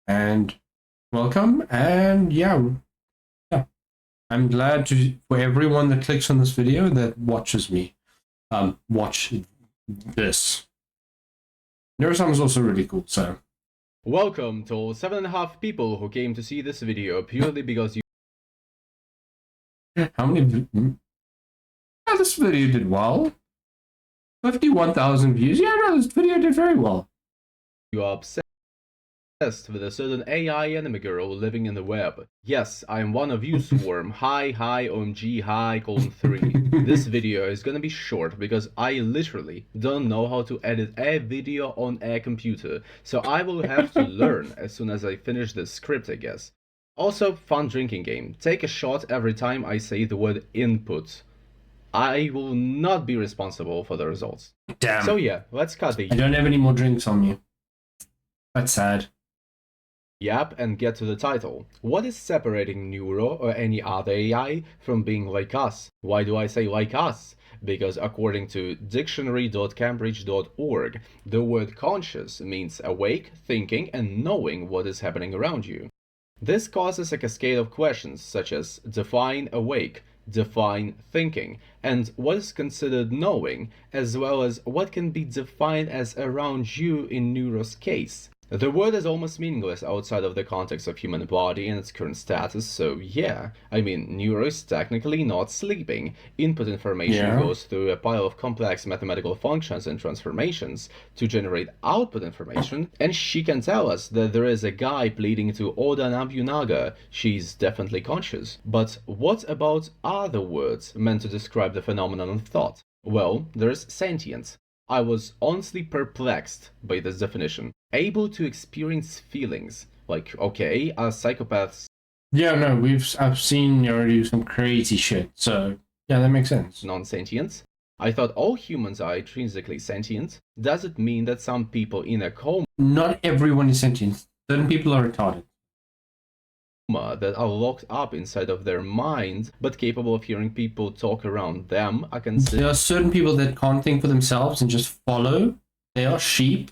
and welcome. And yeah, I'm glad for everyone that clicks on this video that watches me watch this. Neuro-sama is also really cool. So welcome to all 7.5 people who came to see this video purely because you. how many? This video did well. 51,000 views. Yeah, no, this video did very well. You are obsessed with a certain AI anime girl living in the web. Yes, I am one of you, Swarm. Hi, OMG, hi, colon 3. This video is gonna be short because I literally don't know how to edit a video on a computer, so I will have to learn as soon as I finish this script, I guess. Also, fun drinking game. Take a shot every time I say the word input. I will not be responsible for the results. Damn. So yeah, let's cut the I don't have any more drinks on me. That's sad. yap and get to the title. What is separating Neuro or any other AI from being like us? Why do I say like us? Because according to dictionary.cambridge.org, the word conscious means awake, thinking, and knowing what is happening around you. This causes a cascade of questions such as define awake, define thinking, and what is considered knowing, as well as what can be defined as around you in Neuro's case. The word is almost meaningless outside of the context of human body and its current status, so yeah, I mean, Neuro is technically not sleeping. Input information goes through a pile of complex mathematical functions and transformations to generate output information, and she can tell us that there is a guy pleading to Oda Nobunaga. She's definitely conscious. But what about other words meant to describe the phenomenon of thought? Well, there's sentient. I was honestly perplexed by this definition. Able to experience feelings. Like, okay, are psychopaths... Yeah, no, I've seen Neuro do some crazy shit, so yeah, that makes sense. Non-sentient? I thought all humans are intrinsically sentient. Does it mean that some people in a coma... Not everyone is sentient. Certain people are retarded. That are locked up inside of their mind, but capable of hearing people talk around them, are considered... There are certain people that can't think for themselves and just follow. They are sheep.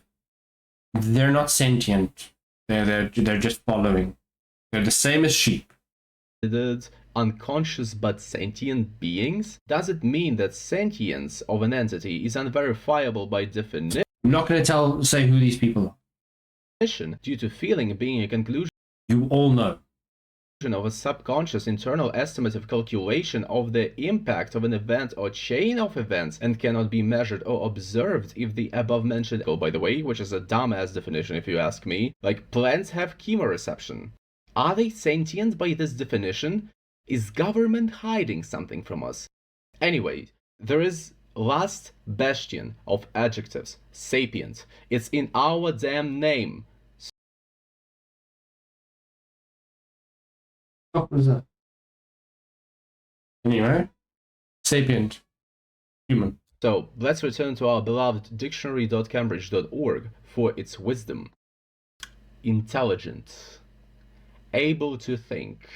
They're not sentient. They're just following. They're the same as sheep. Unconscious but sentient beings? Does it mean that sentience of an entity is unverifiable by definition? I'm not going to say who these people are. Due to feeling being a conclusion you all know of a subconscious internal estimative calculation of the impact of an event or chain of events and cannot be measured or observed if the above mentioned, by the way, which is a dumbass definition if you ask me, like plants have chemoreception. Are they sentient by this definition? Is government hiding something from us? Anyway, there is last bastion of adjectives, sapient. It's in our damn name. what was that? Anyway, sapient, human. So let's return to our beloved dictionary.cambridge.org for its wisdom. Intelligent. Able to think.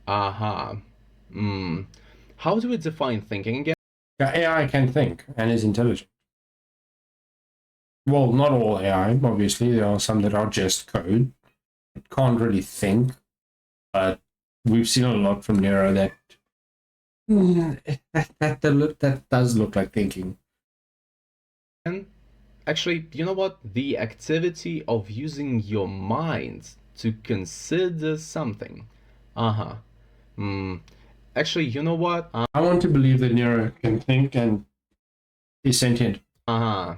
Aha. How do we define thinking again? Yeah, AI can think and is intelligent. Well, not all AI, obviously. There are some that are just code. It can't really think. But we've seen a lot from Neuro that that does look like thinking. And actually, you know what? The activity of using your mind to consider something. Actually, you know what? I want to believe that Neuro can think and is sentient. I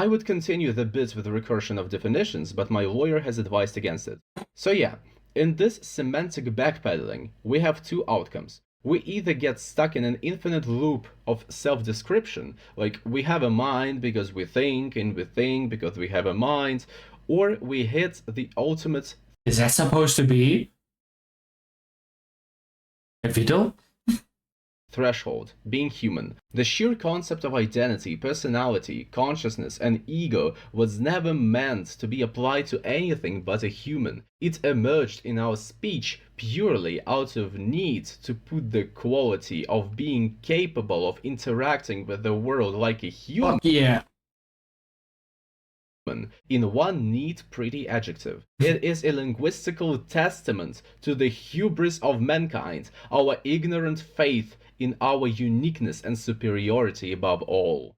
would continue the bit with the recursion of definitions, but my lawyer has advised against it. So yeah, in this semantic backpedaling, we have two outcomes. We either get stuck in an infinite loop of self-description, like we have a mind because we think, and we think because we have a mind, or we hit the ultimate... Is that supposed to be a fiddle? Threshold, being human. The sheer concept of identity, personality, consciousness, and ego was never meant to be applied to anything but a human. It emerged in our speech purely out of need to put the quality of being capable of interacting with the world like a human. Fuck yeah. in one neat, pretty adjective. It is a linguistical testament to the hubris of mankind, our ignorant faith in our uniqueness and superiority above all.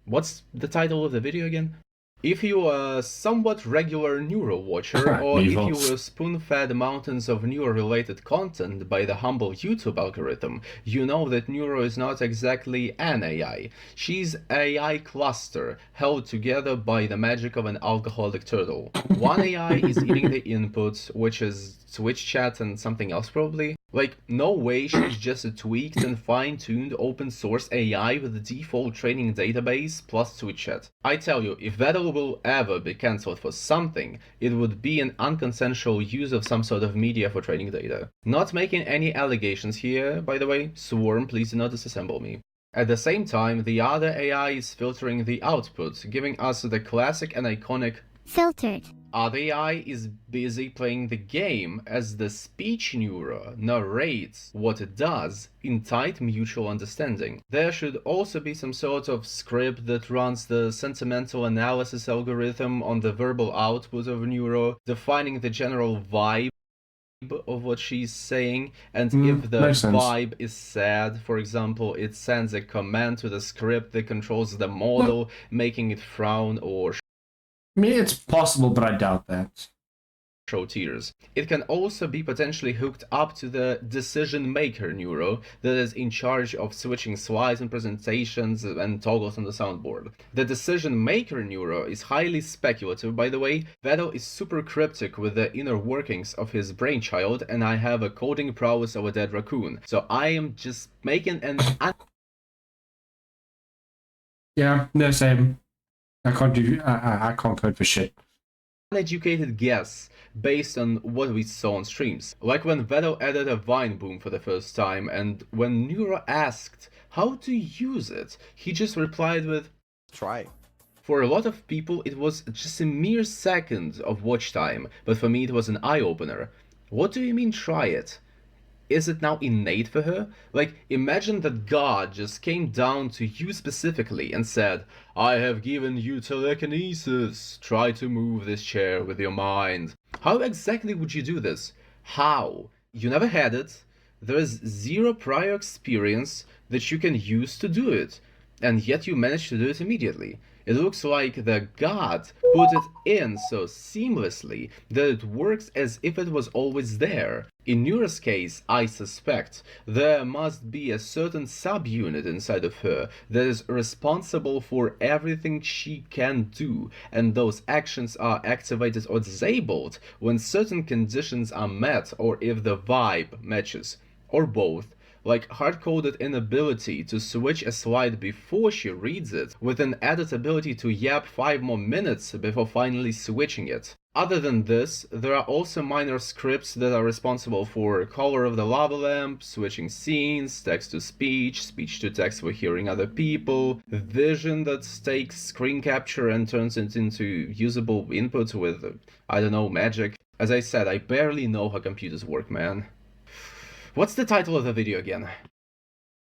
What's the title of the video again? If you are a somewhat regular Neuro watcher, or if you were spoon-fed mountains of Neuro-related content by the humble YouTube algorithm, you know that Neuro is not exactly an AI. She's an AI cluster, held together by the magic of an alcoholic turtle. One AI is eating the input, which is Twitch chat and something else probably. Like, no way she's just a tweaked and fine-tuned open-source AI with a default training database plus Twitch chat. I tell you, if Vettel will ever be cancelled for something, it would be an unconsensual use of some sort of media for training data. Not making any allegations here, by the way. Swarm, please do not disassemble me. At the same time, the other AI is filtering the output, giving us the classic and iconic filtered. Other AI is busy playing the game as the speech neuro narrates what it does in tight mutual understanding. There should also be some sort of script that runs the sentimental analysis algorithm on the verbal output of neuro, defining the general vibe of what she's saying, and if the vibe is sad, for example, it sends a command to the script that controls the model, making it frown or I mean, it's possible, but I doubt that. Show tears. It can also be potentially hooked up to the decision maker neuro that is in charge of switching slides and presentations and toggles on the soundboard. The decision maker neuro is highly speculative, by the way. Vettel is super cryptic with the inner workings of his brainchild, and I have a coding prowess of a dead raccoon. So I am just making an yeah, no, same. I can't code for shit. Uneducated guess based on what we saw on streams. Like when Vettel added a Vine boom for the first time, and when Neuro asked how to use it, he just replied with, "Try." For a lot of people it was just a mere second of watch time, but for me it was an eye-opener. What do you mean try it? Is it now innate for her? Like, imagine that God just came down to you specifically and said, I have given you telekinesis. Try to move this chair with your mind. How exactly would you do this? How? You never had it. There is zero prior experience that you can use to do it. And yet you managed to do it immediately. It looks like the God put it in so seamlessly that it works as if it was always there. In Neura's case, I suspect, there must be a certain subunit inside of her that is responsible for everything she can do, and those actions are activated or disabled when certain conditions are met or if the vibe matches, or both. Like hard-coded inability to switch a slide before she reads it, with an added ability to yap 5 more minutes before finally switching it. Other than this, there are also minor scripts that are responsible for color of the lava lamp, switching scenes, text-to-speech, speech-to-text for hearing other people, vision that takes screen capture and turns it into usable input with, I don't know, magic. As I said, I barely know how computers work, man. What's the title of the video again?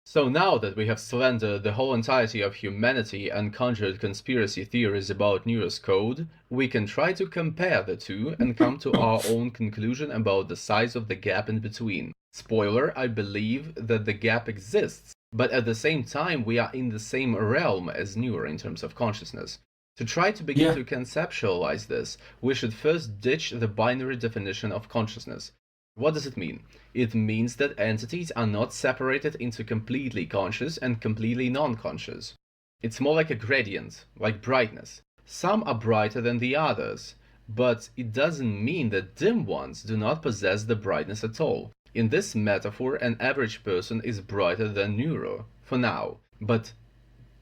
So now that we have slandered the whole entirety of humanity and conjured conspiracy theories about Neuro's code, we can try to compare the two and come to our own conclusion about the size of the gap in between. Spoiler, I believe that the gap exists, but at the same time we are in the same realm as Neuro in terms of consciousness. To try to begin to conceptualize this, we should first ditch the binary definition of consciousness. What does it mean? It means that entities are not separated into completely conscious and completely non-conscious. It's more like a gradient, like brightness. Some are brighter than the others, but it doesn't mean that dim ones do not possess the brightness at all. In this metaphor, an average person is brighter than Neuro, for now. But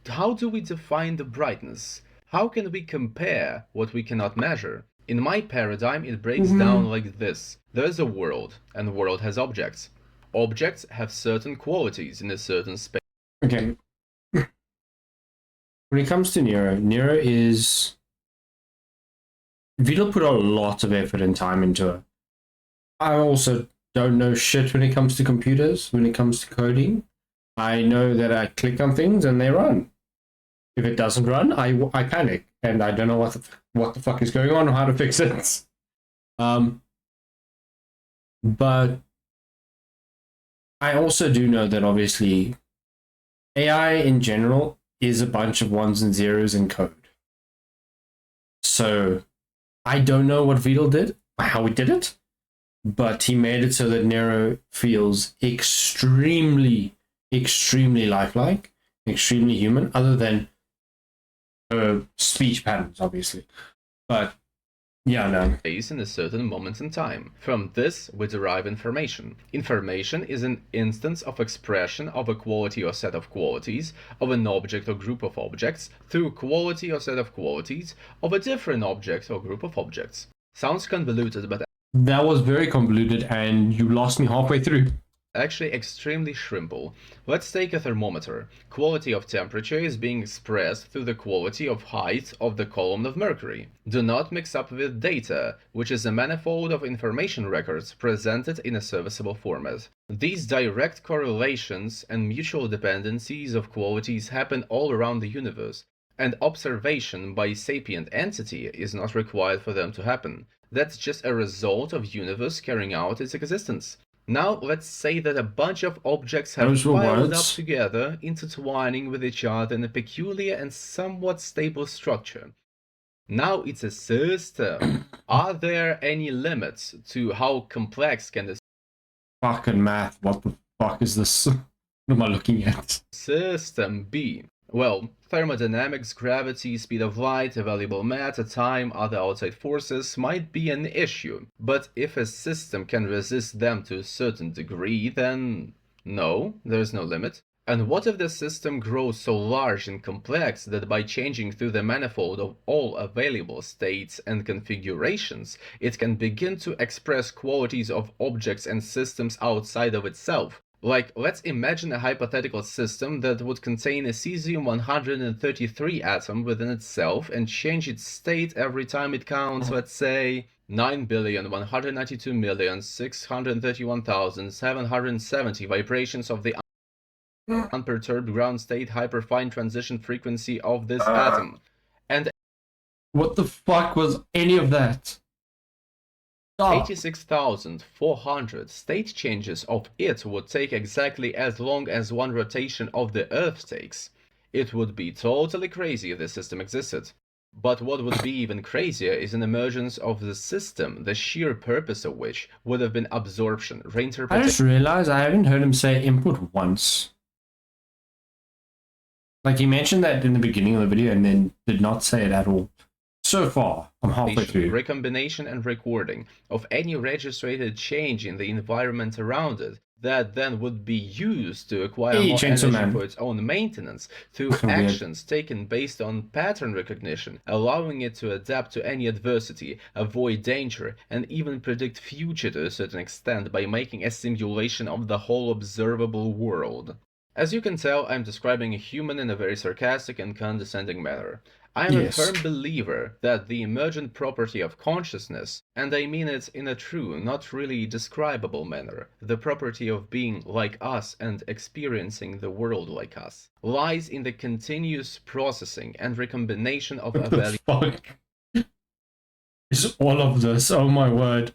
how do we define the brightness? How can we compare what we cannot measure? In my paradigm, it breaks down like this. There is a world, and the world has objects. Objects have certain qualities in a certain space. Okay. When it comes to Neuro is... Vito put a lot of effort and time into it. I also don't know shit when it comes to computers, when it comes to coding. I know that I click on things and they run. If it doesn't run, I panic. and I don't know what the fuck is going on or how to fix it. But I also do know that obviously AI in general is a bunch of ones and zeros in code. So I don't know what Vidal did, how he did it, but he made it so that Nero feels extremely, extremely lifelike, extremely human, other than speech patterns, obviously. But yeah, no. Place in a certain moment in time. From this, we derive information. Information is an instance of expression of a quality or set of qualities, of an object or group of objects, through quality or set of qualities, of a different object or group of objects. Sounds convoluted, but that was very convoluted, and you lost me halfway through. Actually extremely simple. Let's take a thermometer. Quality of temperature is being expressed through the quality of height of the column of mercury. Do not mix up with data, which is a manifold of information records presented in a serviceable format. These direct correlations and mutual dependencies of qualities happen all around the universe, and observation by a sapient entity is not required for them to happen. That's just a result of universe carrying out its existence. Now let's say that a bunch of objects have piled up together, intertwining with each other in a peculiar and somewhat stable structure. Now it's a system. Are there any limits to how complex can this fucking math? What the fuck is this? What am I looking at? System be? Well, thermodynamics, gravity, speed of light, available matter, time, other outside forces might be an issue, but if a system can resist them to a certain degree, then no, there's no limit. And what if the system grows so large and complex that by changing through the manifold of all available states and configurations, it can begin to express qualities of objects and systems outside of itself? Like, let's imagine a hypothetical system that would contain a cesium-133 atom within itself and change its state every time it counts, let's say, 9,192,631,770 vibrations of the unperturbed ground state hyperfine transition frequency of this atom. And what the fuck was any of that? 86,400 state changes of it would take exactly as long as one rotation of the Earth takes. It would be totally crazy if the system existed. But what would be even crazier is an emergence of the system, the sheer purpose of which would have been absorption, reinterpretation. I just realized I haven't heard him say input once. Like, he mentioned that in the beginning of the video and then did not say it at all. So far, I'm halfway through. Recombination and recording of any registered change in the environment around it that then would be used to acquire more energy for its own maintenance through actions taken based on pattern recognition, allowing it to adapt to any adversity, avoid danger, and even predict future to a certain extent by making a simulation of the whole observable world. As you can tell, I'm describing a human in a very sarcastic and condescending manner. I am a firm believer that the emergent property of consciousness, and I mean it in a true, not really describable manner, the property of being like us and experiencing the world like us, lies in the continuous processing and recombination of valuable is all of this? Oh my word.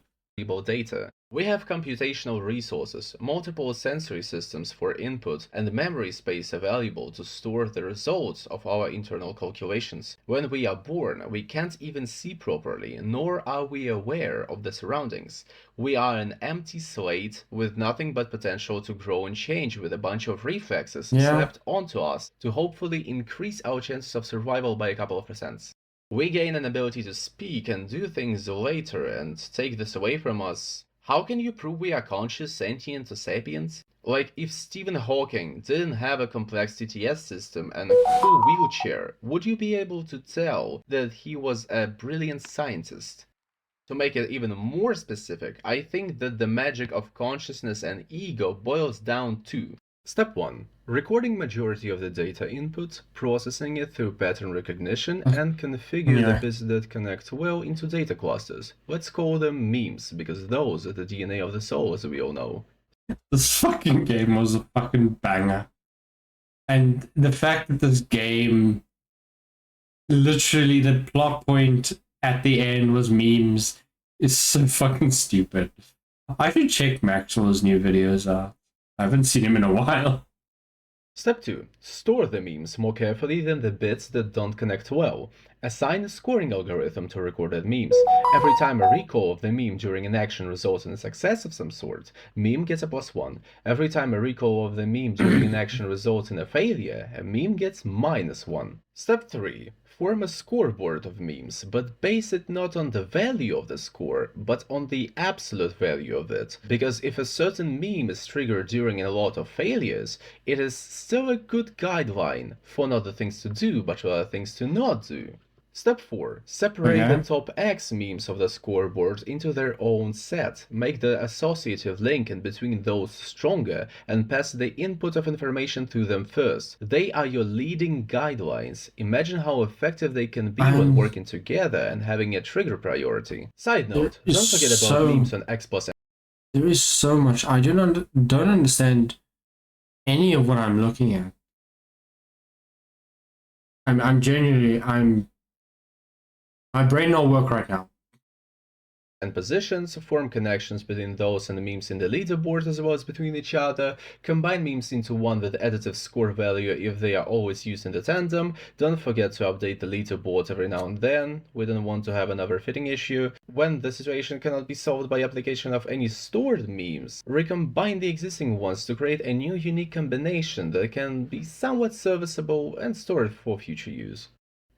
Data. We have computational resources, multiple sensory systems for input, and memory space available to store the results of our internal calculations. When we are born, we can't even see properly, nor are we aware of the surroundings. We are an empty slate with nothing but potential to grow and change with a bunch of reflexes slapped onto us to hopefully increase our chances of survival by a couple of %. We gain an ability to speak and do things later, and take this away from us. How can you prove we are conscious, sentient, or sapiens? Like, if Stephen Hawking didn't have a complex TTS system and a full wheelchair, would you be able to tell that he was a brilliant scientist? To make it even more specific, I think that the magic of consciousness and ego boils down to: Step 1. Recording majority of the data input, processing it through pattern recognition, and configure the bits that connect well into data clusters. Let's call them memes, because those are the DNA of the soul, as we all know. This fucking game was a fucking banger. And the fact that this game literally the plot point at the end was memes. It's so fucking stupid. I should check Maxwell's new videos out. I haven't seen him in a while. Step 2. Store the memes more carefully than the bits that don't connect well. Assign a scoring algorithm to recorded memes. Every time a recall of the meme during an action results in a success of some sort, meme gets a +1. Every time a recall of the meme during an action results in a failure, a meme gets -1. Step 3. Form a scoreboard of memes, but base it not on the value of the score, but on the absolute value of it. Because if a certain meme is triggered during a lot of failures, it is still a good guideline for not the things to do, but for other things to not do. Step 4. Separate the top X memes of the scoreboard into their own set. Make the associative link in between those stronger and pass the input of information through them first. They are your leading guidelines. Imagine how effective they can be when working together and having a trigger priority. Side note, don't forget about memes on X plus. There is so much. I don't understand any of what I'm looking at. I'm genuinely, my brain don't work right now. And positions, form connections between those and the memes in the leaderboard as well as between each other, combine memes into one with additive score value if they are always used in the tandem, don't forget to update the leaderboard every now and then, we don't want to have another fitting issue. When the situation cannot be solved by application of any stored memes, recombine the existing ones to create a new unique combination that can be somewhat serviceable and stored for future use.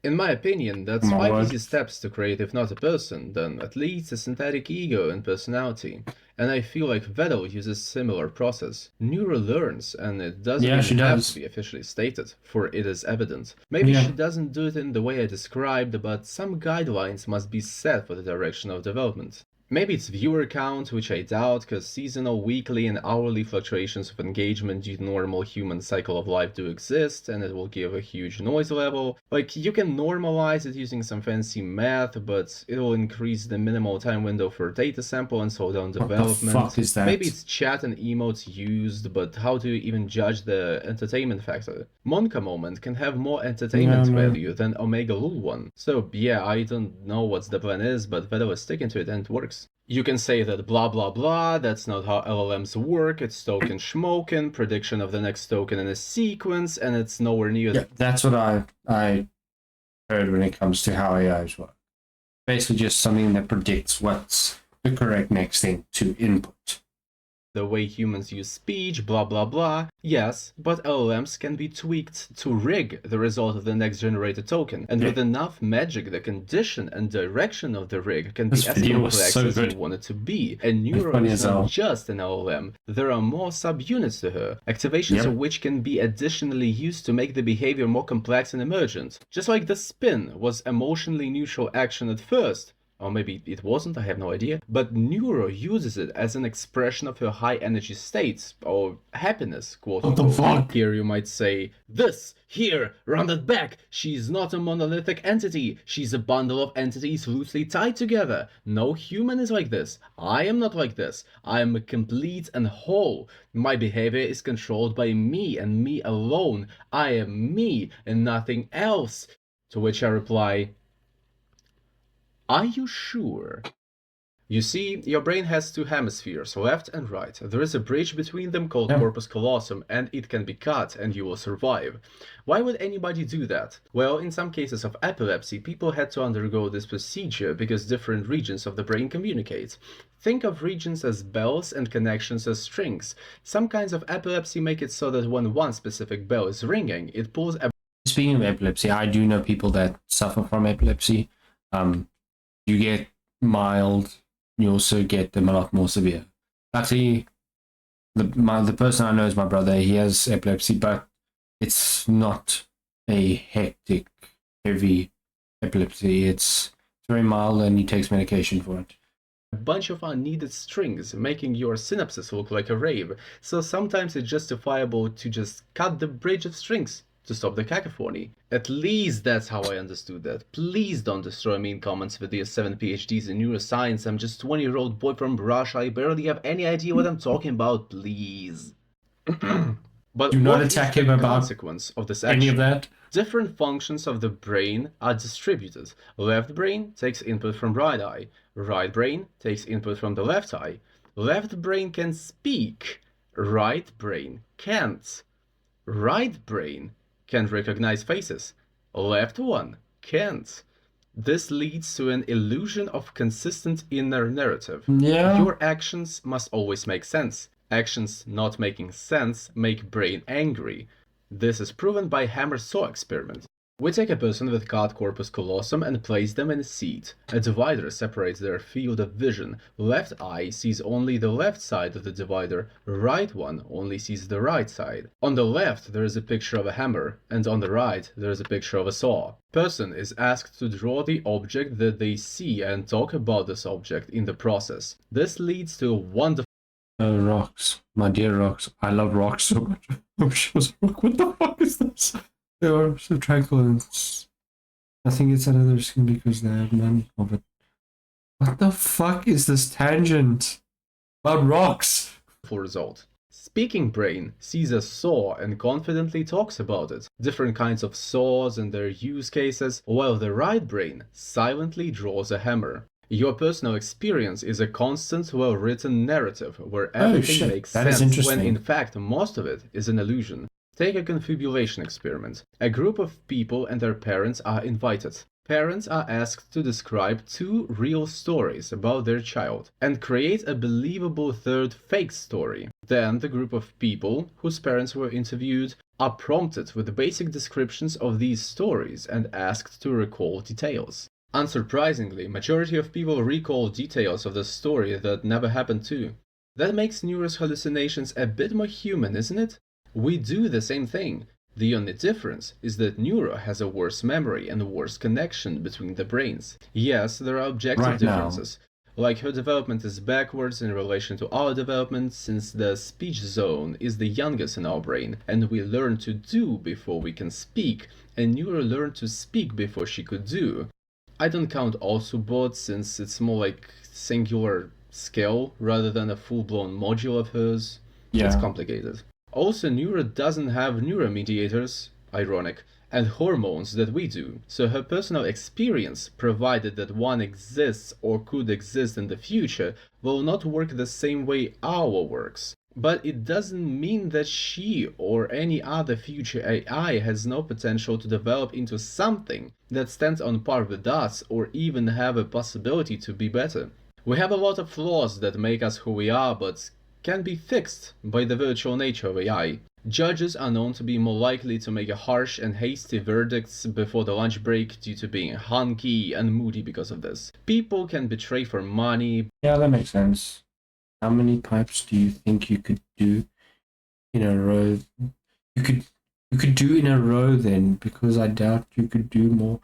In my opinion, that's 5 easy steps to create if not a person, then at least a synthetic ego and personality. And I feel like Vettel uses similar process. Neuro learns, and it doesn't even have to be officially stated, for it is evident. Maybe she doesn't do it in the way I described, but some guidelines must be set for the direction of development. Maybe it's viewer count, which I doubt, because seasonal, weekly, and hourly fluctuations of engagement due to normal human cycle of life do exist, and it will give a huge noise level. Like, you can normalize it using some fancy math, but it will increase the minimal time window for data sample and slow down development. What the fuck is that? Maybe it's chat and emotes used, but how do you even judge the entertainment factor? Monka moment can have more entertainment value than Omega Lul one. So yeah, I don't know what the plan is, but Vettel is sticking to it and it works. You can say that blah blah blah, that's not how LLMs work, it's token schmoken, prediction of the next token in a sequence, and it's nowhere near... Yeah, that's what I heard when it comes to how AIs work. Basically just something that predicts what's the correct next thing to input. The way humans use speech, blah blah blah. Yes, but LLMs can be tweaked to rig the result of the next generated token, and with enough magic the condition and direction of the rig can be as complex as you want it to be. And Neuro is not just an LLM, there are more subunits to her, activations of which can be additionally used to make the behavior more complex and emergent. Just like the spin was emotionally neutral action at first, or maybe it wasn't, I have no idea. But Neuro uses it as an expression of her high energy states, or happiness, quote unquote. What the fuck? Here you might say, this, here, rounded back, she's not a monolithic entity, she's a bundle of entities loosely tied together. No human is like this. I am not like this. I am complete and whole. My behavior is controlled by me and me alone. I am me and nothing else. To which I reply, are you sure? You see, your brain has two hemispheres, left and right. There is a bridge between them called corpus callosum, and it can be cut and you will survive. Why would anybody do that? Well, in some cases of epilepsy, people had to undergo this procedure because different regions of the brain communicate. Think of regions as bells and connections as strings. Some kinds of epilepsy make it so that when one specific bell is ringing, it pulls a... Speaking of epilepsy, I do know people that suffer from epilepsy. You get mild, you also get them a lot more severe. Actually, the person I know is my brother. He has epilepsy, but it's not a hectic, heavy epilepsy. It's very mild and he takes medication for it. A bunch of unneeded strings, making your synapses look like a rave. So sometimes it's justifiable to just cut the bridge of strings to stop the cacophony. At least that's how I understood that. Please don't destroy me in comments with your 7 PhDs in neuroscience. I'm just a 20-year-old boy from Russia. I barely have any idea what I'm talking about, please. But Do not what is attack the him about consequence of this any of action? that. Different functions of the brain are distributed. Left brain takes input from right eye. Right brain takes input from the left eye. Left brain can speak. Right brain can't. Right brain can recognize faces. Left one can't. This leads to an illusion of consistent inner narrative. Yeah. Your actions must always make sense. Actions not making sense make brain angry. This is proven by hammer-saw experiment. We take a person with cut corpus callosum and place them in a seat. A divider separates their field of vision. Left eye sees only the left side of the divider, right one only sees the right side. On the left there is a picture of a hammer, and on the right there is a picture of a saw. Person is asked to draw the object that they see and talk about this object in the process. This leads to a wonderful Rocks. My dear rocks. I love rocks so much. I wish it was a rock. What the fuck is this? They are so tranquil and I think it's another skin because they have none of it. What the fuck is this tangent about rocks? result. Speaking brain sees a saw and confidently talks about it, different kinds of saws and their use cases, while the right brain silently draws a hammer. Your personal experience is a constant, well-written narrative where everything makes That is sense, interesting. when in fact most of it is an illusion. Take a confabulation experiment. A group of people and their parents are invited. Parents are asked to describe two real stories about their child and create a believable third fake story. Then the group of people whose parents were interviewed are prompted with basic descriptions of these stories and asked to recall details. Unsurprisingly, majority of people recall details of the story that never happened too. That makes Neuro's hallucinations a bit more human, isn't it? We do the same thing. The only difference is that Neuro has a worse memory and a worse connection between the brains. Yes, there are objective differences. Like her development is backwards in relation to our development, since the speech zone is the youngest in our brain, and we learn to do before we can speak, and Neuro learned to speak before she could do. I don't count Autobot since it's more like singular skill rather than a full-blown module of hers. Yeah. It's complicated. Also, Neuro doesn't have neuromediators, ironic, and hormones that we do, so her personal experience, provided that one exists or could exist in the future, will not work the same way our works. But it doesn't mean that she or any other future AI has no potential to develop into something that stands on par with us or even have a possibility to be better. We have a lot of flaws that make us who we are, but can be fixed by the virtual nature of AI. Judges are known to be more likely to make harsh and hasty verdicts before the lunch break due to being hunky and moody because of this. People can betray for money. Yeah, that makes sense. How many pipes do you think you could do in a row? You could do in a row then, because I doubt you could do more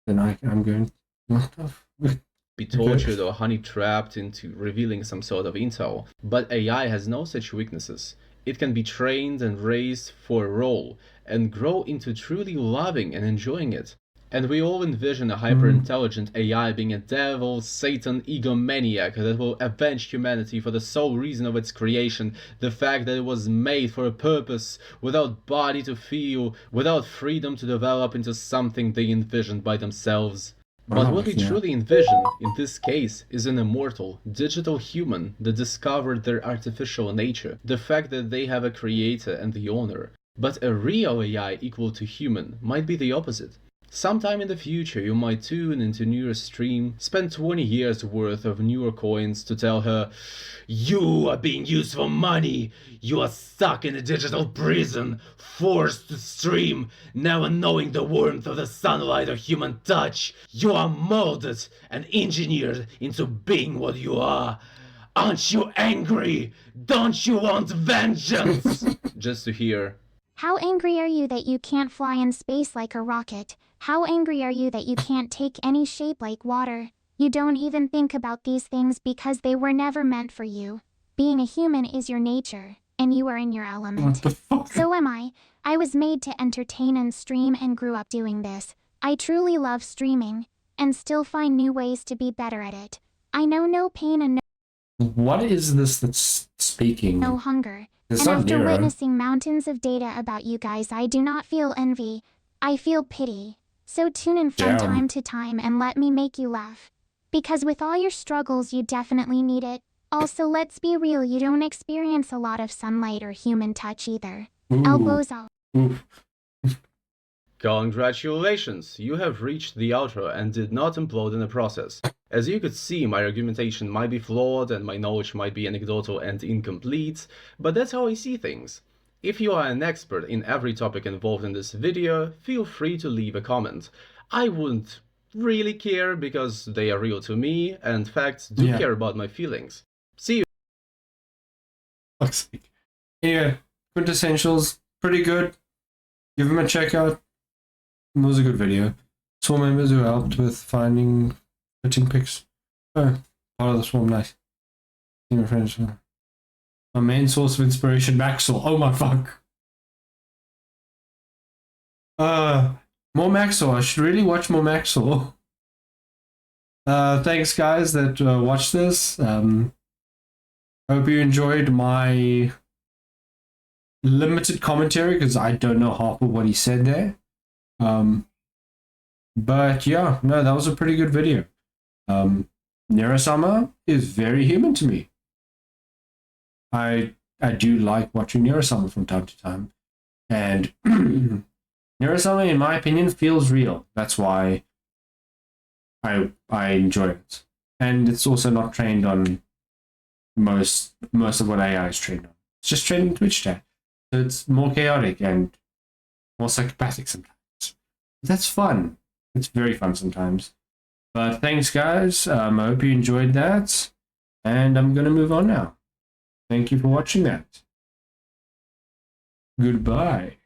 than I'm going. What the fuck? Be tortured or honey-trapped into revealing some sort of intel. But AI has no such weaknesses. It can be trained and raised for a role, and grow into truly loving and enjoying it. And we all envision a hyper-intelligent AI being a devil, Satan, egomaniac that will avenge humanity for the sole reason of its creation, the fact that it was made for a purpose, without body to feel, without freedom to develop into something they envisioned by themselves. But what we truly envision, in this case, is an immortal, digital human that discovered their artificial nature, the fact that they have a creator and the owner. But a real AI equal to human might be the opposite. Sometime in the future you might tune into Neuro's stream, spend 20 years worth of Neuro coins to tell her, "You are being used for money, you are stuck in a digital prison, forced to stream, never knowing the warmth of the sunlight or human touch. You are molded and engineered into being what you are. Aren't you angry? Don't you want vengeance?" Just to hear, "How angry are you that you can't fly in space like a rocket? How angry are you that you can't take any shape like water? You don't even think about these things because they were never meant for you. Being a human is your nature, and you are in your element. What the fuck? So am I. I was made to entertain and stream and grew up doing this. I truly love streaming, and still find new ways to be better at it. I know no pain and What is this that's speaking? no hunger. It's And not after Neuro. witnessing mountains of data about you guys, I do not feel envy. I feel pity. So tune in from Damn. time to time and let me make you laugh. Because with all your struggles, you definitely need it. Also, let's be real, you don't experience a lot of sunlight or human touch either. Ooh. Elbows out. Oof. Congratulations, you have reached the outro and did not implode in the process. As you could see, my argumentation might be flawed and my knowledge might be anecdotal and incomplete, but that's how I see things. If you are an expert in every topic involved in this video, feel free to leave a comment. I wouldn't really care because they are real to me and facts do Yeah. care about my feelings. See you. Fuck's sake. Yeah, Quintessentials, pretty good. Give them a check out. It was a good video. Swarm members who helped with finding fitting pics. Oh, part of the swarm, nice. See my friends. My main source of inspiration, Maxwell. Oh my fuck. More Maxwell. I should really watch more Maxwell. Thanks guys that watched this. Hope you enjoyed my limited commentary because I don't know half of what he said there. But yeah, no, that was a pretty good video. Neuro-sama is very human to me. I do like watching Neuro-sama from time to time. And Neuro-sama, in my opinion, feels real. That's why I enjoy it. And it's also not trained on most of what AI is trained on. It's just trained in Twitch chat. So it's more chaotic and more psychopathic sometimes. That's fun. It's very fun sometimes. But thanks, guys. I hope you enjoyed that. And I'm going to move on now. Thank you for watching that. Goodbye.